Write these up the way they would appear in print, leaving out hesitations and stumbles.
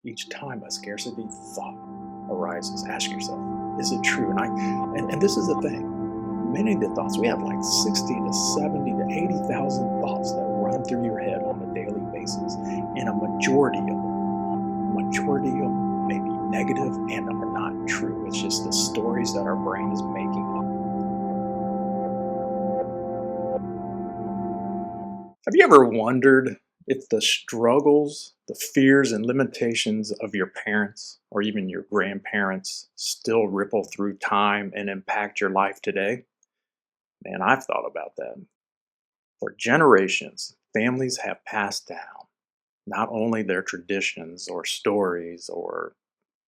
Each time a scarcity thought arises, ask yourself, is it true? And this is the thing. Many of the thoughts, we have like 60 to 70 to 80,000 thoughts that run through your head on a daily basis. And a majority of them may be negative and are not true. It's just the stories that our brain is making up. Have you ever wondered if the struggles, the fears, and limitations of your parents or even your grandparents still ripple through time and impact your life today? Man, I've thought about that. For generations, families have passed down not only their traditions or stories or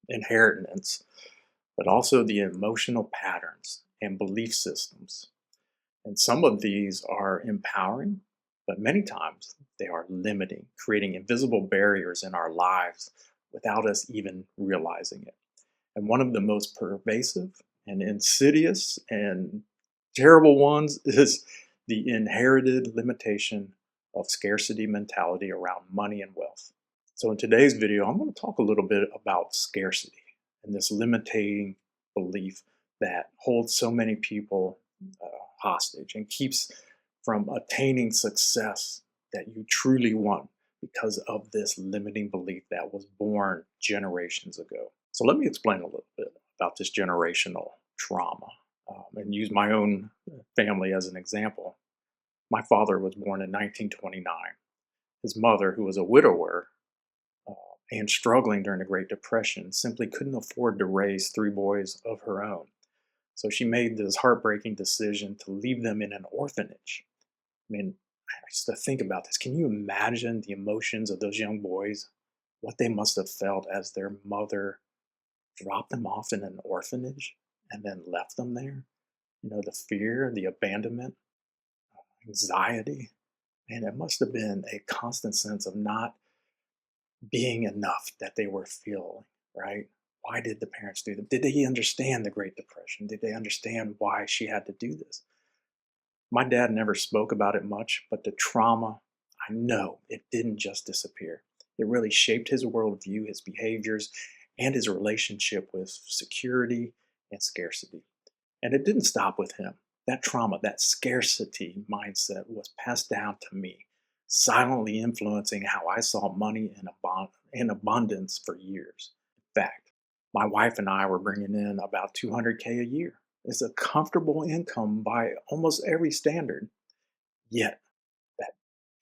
inheritance, but also the emotional patterns and belief systems. And some of these are empowering, but many times they are limiting, creating invisible barriers in our lives without us even realizing it. And one of the most pervasive and insidious and terrible ones is the inherited limitation of scarcity mentality around money and wealth. So, in today's video, I'm going to talk a little bit about scarcity and this limiting belief that holds so many people hostage and keeps from attaining success that you truly want because of this limiting belief that was born generations ago. So, let me explain a little bit about this generational trauma and use my own family as an example. My father was born in 1929. His mother, who was a widower uh, and struggling during the Great Depression, simply couldn't afford to raise three boys of her own. So she made this heartbreaking decision to leave them in an orphanage. I mean, I used to think about this. Can you imagine the emotions of those young boys? What they must have felt as their mother dropped them off in an orphanage and then left them there? You know, the fear, the abandonment, anxiety. And it must have been a constant sense of not being enough that they were feeling, right? Why did the parents do them? Did they understand the Great Depression? Did they understand why she had to do this? My dad never spoke about it much, but the trauma, I know it didn't just disappear. It really shaped his worldview, his behaviors, and his relationship with security and scarcity. And it didn't stop with him. That trauma, that scarcity mindset was passed down to me, silently influencing how I saw money in abundance for years. In fact, my wife and I were bringing in about 200K a year. It's a comfortable income by almost every standard. Yet, that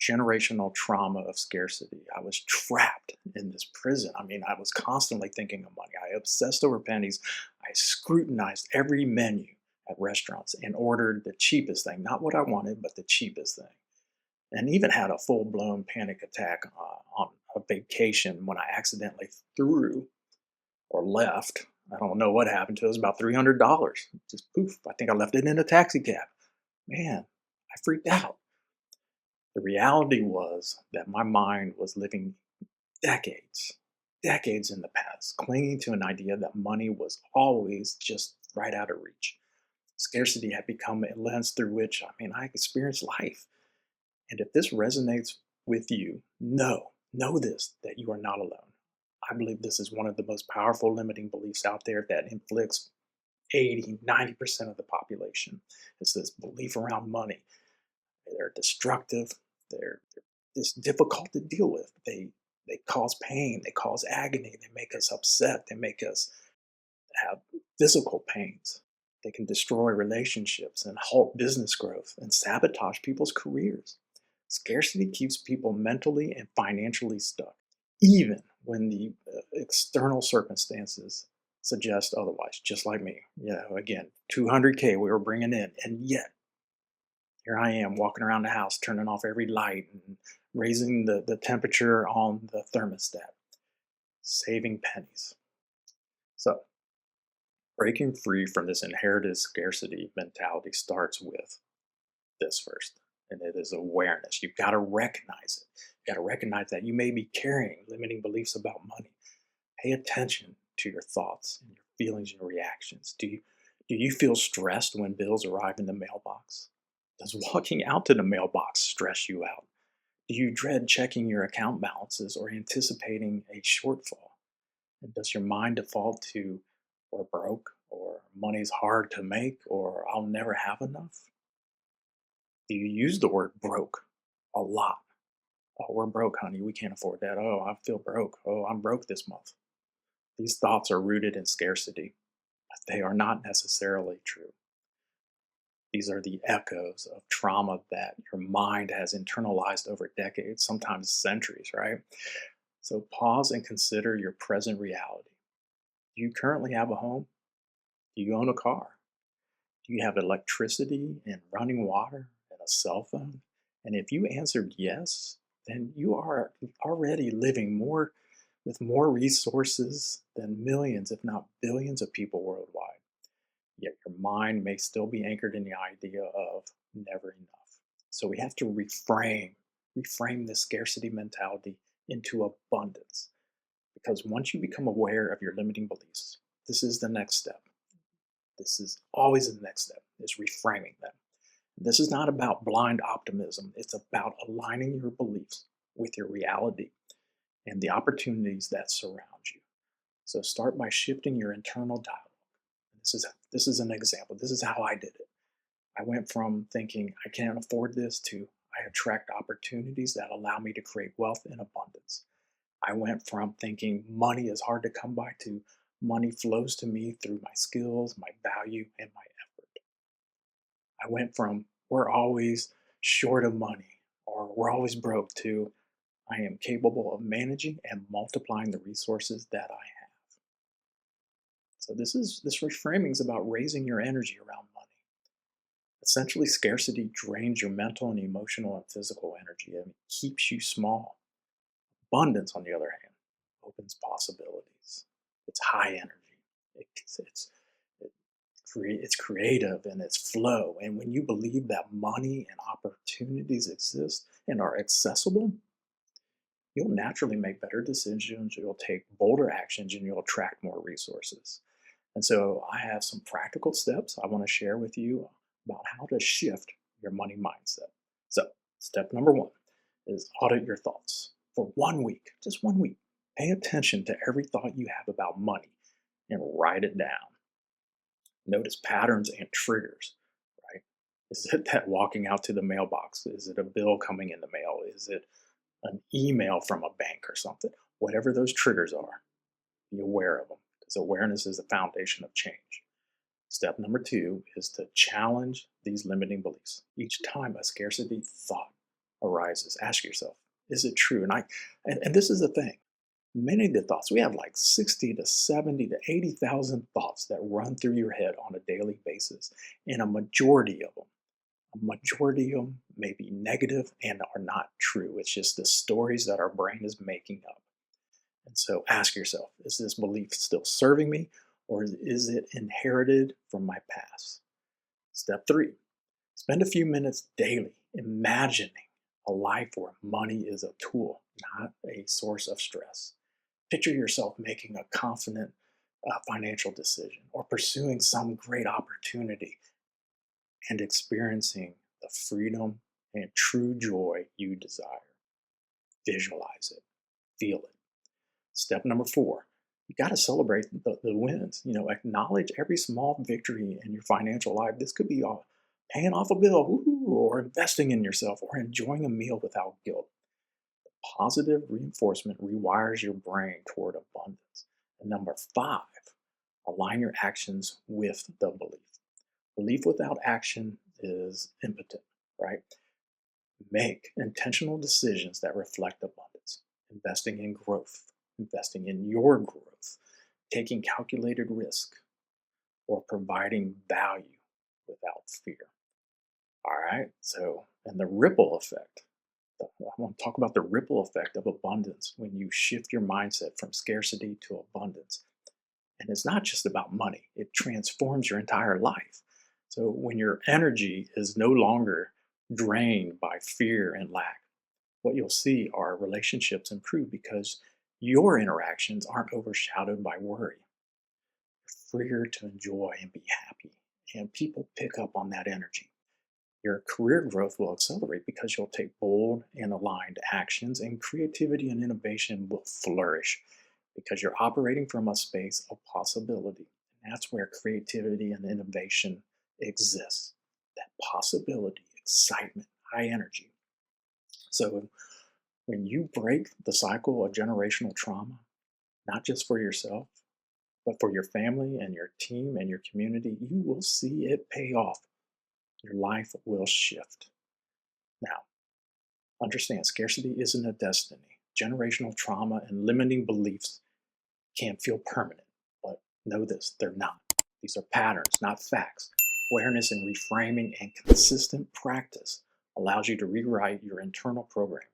generational trauma of scarcity, I was trapped in this prison. I mean, I was constantly thinking of money. I obsessed over pennies. I scrutinized every menu at restaurants and ordered the cheapest thing, not what I wanted, but the cheapest thing. And even had a full blown panic attack on a vacation when I accidentally threw or left. I don't know what happened to it. It was about $300. Just poof. I think I left it in a taxi cab. Man, I freaked out. The reality was that my mind was living decades, decades in the past, clinging to an idea that money was always just right out of reach. Scarcity had become a lens through which, I experienced life. And if this resonates with you, know this, that you are not alone. I believe this is one of the most powerful limiting beliefs out there that inflicts 80, 90% of the population. It's this belief around money. They're destructive. They're just difficult to deal with. They cause pain. They cause agony. They make us upset. They make us have physical pains. They can destroy relationships and halt business growth and sabotage people's careers. Scarcity keeps people mentally and financially stuck, even when the external circumstances suggest otherwise, just like me. Yeah, again, 200K we were bringing in, and yet here I am walking around the house, turning off every light and raising the temperature on the thermostat, saving pennies. So, breaking free from this inherited scarcity mentality starts with this first, and it is awareness. You've got to recognize it. You got to recognize that you may be carrying limiting beliefs about money. Pay attention to your thoughts and your feelings and your reactions. Do you feel stressed when bills arrive in the mailbox? Does walking out to the mailbox stress you out? Do you dread checking your account balances or anticipating a shortfall? And does your mind default to we're broke or money's hard to make or I'll never have enough? Do you use the word broke a lot? Oh, we're broke, honey. We can't afford that. Oh, I feel broke. Oh, I'm broke this month. These thoughts are rooted in scarcity, but they are not necessarily true. These are the echoes of trauma that your mind has internalized over decades, sometimes centuries, right? So pause and consider your present reality. Do you currently have a home? Do you own a car? Do you have electricity and running water and a cell phone? And if you answered yes, then you are already living more with more resources than millions, if not billions, of people worldwide. Yet your mind may still be anchored in the idea of never enough. So we have to reframe the scarcity mentality into abundance. Because once you become aware of your limiting beliefs, this is the next step. This is always the next step, is reframing them. This is not about blind optimism. It's about aligning your beliefs with your reality and the opportunities that surround you. So start by shifting your internal dialogue. This is an example. This is how I did it. I went from thinking I can't afford this to I attract opportunities that allow me to create wealth in abundance. I went from thinking money is hard to come by to money flows to me through my skills, my value, and my effort. I went from we're always short of money or we're always broke to I am capable of managing and multiplying the resources that I have. So this reframing is about raising your energy around money. Essentially, scarcity drains your mental and emotional and physical energy and it keeps you small. Abundance, on the other hand, opens possibilities. It's high energy. It it's creative and it's flow. And when you believe that money and opportunities exist and are accessible, you'll naturally make better decisions. You'll take bolder actions and you'll attract more resources. And so I have some practical steps I want to share with you about how to shift your money mindset. So, step number one is audit your thoughts for 1 week, just 1 week. Pay attention to every thought you have about money and write it down. Notice patterns and triggers, right? Is it that walking out to the mailbox? Is it a bill coming in the mail? Is it an email from a bank or something? Whatever those triggers are, be aware of them because awareness is the foundation of change. Step number two is to challenge these limiting beliefs. Each time a scarcity thought arises, ask yourself, is it true? And this is the thing. Many of the thoughts, we have like 60 to 70 to 80,000 thoughts that run through your head on a daily basis. And a majority of them may be negative and are not true. It's just the stories that our brain is making up. And so ask yourself, is this belief still serving me or is it inherited from my past? Step three, spend a few minutes daily imagining a life where money is a tool, not a source of stress. Picture yourself making a confident financial decision or pursuing some great opportunity and experiencing the freedom and true joy you desire. Visualize it, feel it. Step number four, you got to celebrate the wins. Acknowledge every small victory in your financial life. This could be paying off a bill, or investing in yourself, or enjoying a meal without guilt. Positive reinforcement rewires your brain toward abundance. And number five, align your actions with the belief. Belief without action is impotent, right? Make intentional decisions that reflect abundance, investing in growth, investing in your growth, taking calculated risk, or providing value without fear. All right, so, and the ripple effect. I want to talk about the ripple effect of abundance when you shift your mindset from scarcity to abundance. And it's not just about money, it transforms your entire life. So when your energy is no longer drained by fear and lack, what you'll see are relationships improve because your interactions aren't overshadowed by worry. You're freer to enjoy and be happy, and people pick up on that energy. Your career growth will accelerate because you'll take bold and aligned actions, and creativity and innovation will flourish because you're operating from a space of possibility. That's where creativity and innovation exists. That possibility, excitement, high energy. So when you break the cycle of generational trauma, not just for yourself, but for your family and your team and your community, you will see it pay off. Your life will shift. Now, understand scarcity isn't a destiny. Generational trauma and limiting beliefs can feel permanent, but know this, they're not. These are patterns, not facts. Awareness and reframing and consistent practice allows you to rewrite your internal programming.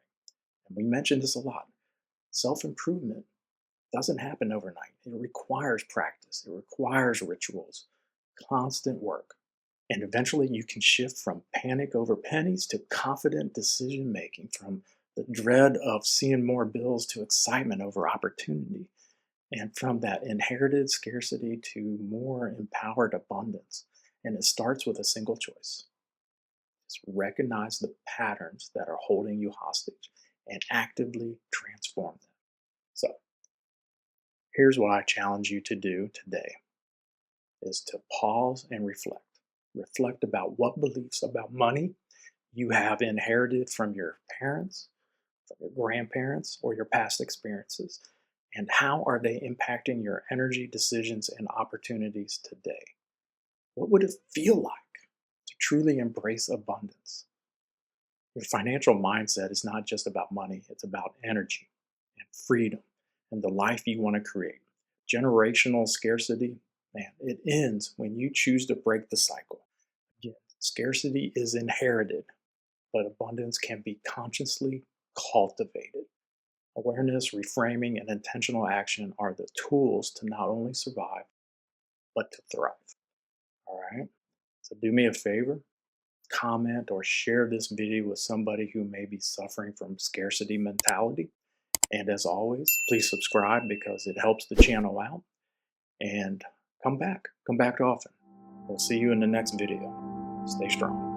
And we mention this a lot. Self improvement doesn't happen overnight. It requires practice, it requires rituals, constant work. And eventually you can shift from panic over pennies to confident decision making, from the dread of seeing more bills to excitement over opportunity, and from that inherited scarcity to more empowered abundance. And it starts with a single choice. Just recognize the patterns that are holding you hostage and actively transform them. So, here's what I challenge you to do today is to pause and reflect. Reflect about what beliefs about money you have inherited from your parents, from your grandparents, or your past experiences, and how are they impacting your energy, decisions, and opportunities today? What would it feel like to truly embrace abundance? Your financial mindset is not just about money, it's about energy and freedom and the life you want to create. Generational scarcity, man, it ends when you choose to break the cycle. Again, scarcity is inherited, but abundance can be consciously cultivated. Awareness, reframing, and intentional action are the tools to not only survive, but to thrive. All right? So do me a favor, comment or share this video with somebody who may be suffering from scarcity mentality. And as always, please subscribe because it helps the channel out. And come back often. We'll see you in the next video. Stay strong.